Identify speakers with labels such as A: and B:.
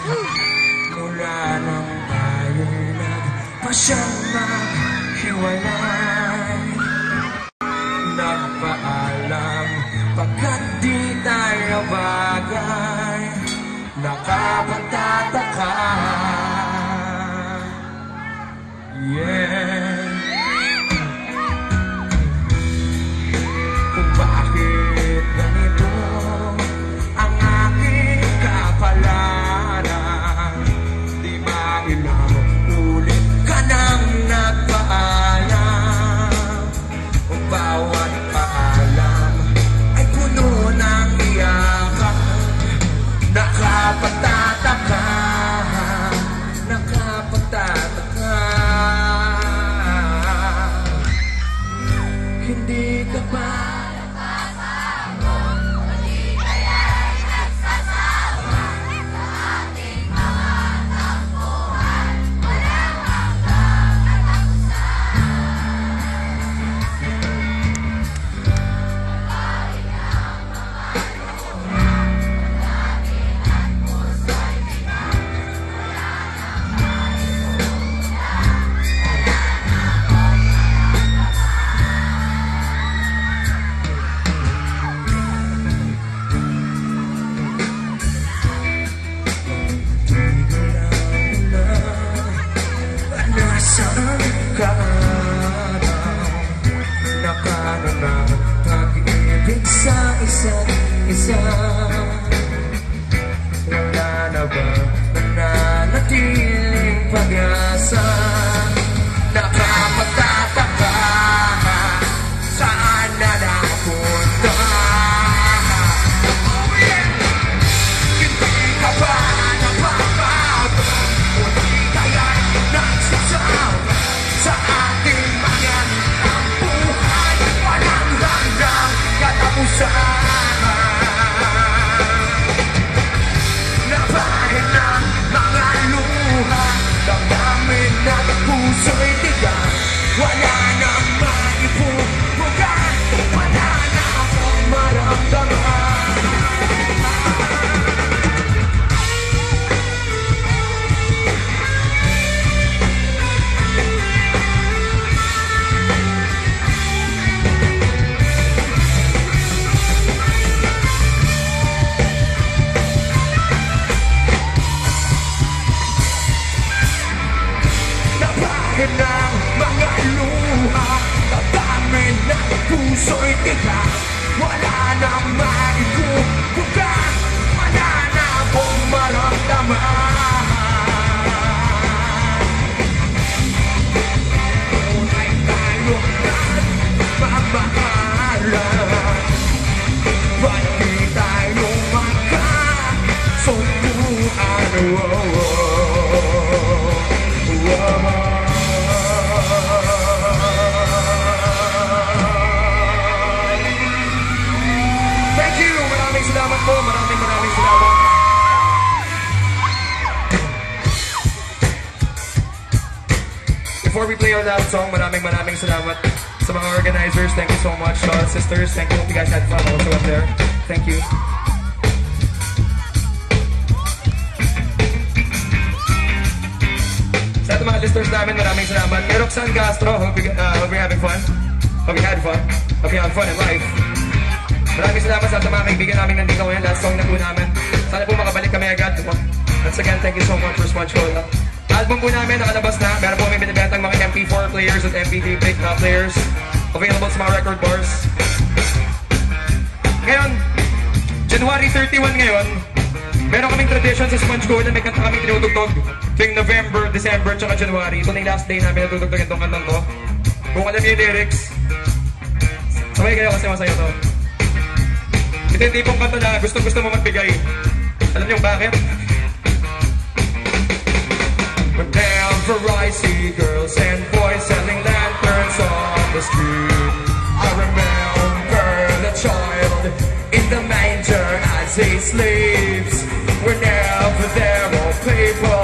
A: Mula nang tayo'y nagpasyang maghiwalay, nagpaalam pagkat di tayo bagay. Nakapagtataka, yeah, kung bakit ganito ang aking kapalaran. Di ba ilang ulit ka nang nagpaalam? Ang bawat paalam ay puno ng iyakan. Nakapagtataka, nakapagtataka, hindi ka ba nagsasawa? Hindi kaya'y nagsasawa sa ating mga tampuhan, walang hanggang katapusan. Babae ang mga luha, damdamin at puso'y bigat, wala nang maipunan, wala nang nasaan ka raw? Nakananang pag-ibig sa isa't isa. Wala na ba nananatiling pag-asa? Nakapagtataka, saan na napunta? Hindi ka ba napapagod? Hindi kaya'y nagsasawa sa ating mga tampuhan, walang hanggang katapusan. Nabahin ng mga luha, damdamin at puso'y tigas, wala nang maipupugan, wala na akong maramdaman. Nabahin ng mga luha, damdamin ng puso'y tigas, wala nang maipupugan, wala na akong maramdaman. Tunay tayong nagmamahalan, ba't di tayo magkasunduan? Thank you! Maraming salamat po! Maraming salamat! Before we play our last song, maraming salamat sa mga organizers. Thank you so much. Sisters, thank you. Hope you guys had fun also up there. Thank you. Sa ating mga listeners namin, maraming salamat. Kay Roxanne Castro, hope you're having fun. Hope you had fun. Hope you had fun in life. Maraming salamat sa ating mga kaibigan namin nandito ngayon. Last song na po namin. Sana po makabalik kami agad. Once again, thank you so much for Sponge Cola. Album po namin nakalabas na. Meron po kami binibentang mga MP4 players at MP3 players. Available sa mga record bars. Ngayon, January 31 ngayon, meron kaming tradition sa Sponge Cola. May kanta kami tinutugtog tuwing November, December, tsaka January. Ito na yung last day namin natutugtog itong kantang to. Kung alam niyo yung lyrics, sabay kayo kasi masaya to. Ito yung tipong kanta na gusto mo magbigay. Alam niyo bakit? Whenever I see girls and boys selling lanterns on the street, I remember the child in the manger as he sleeps. Whenever there are people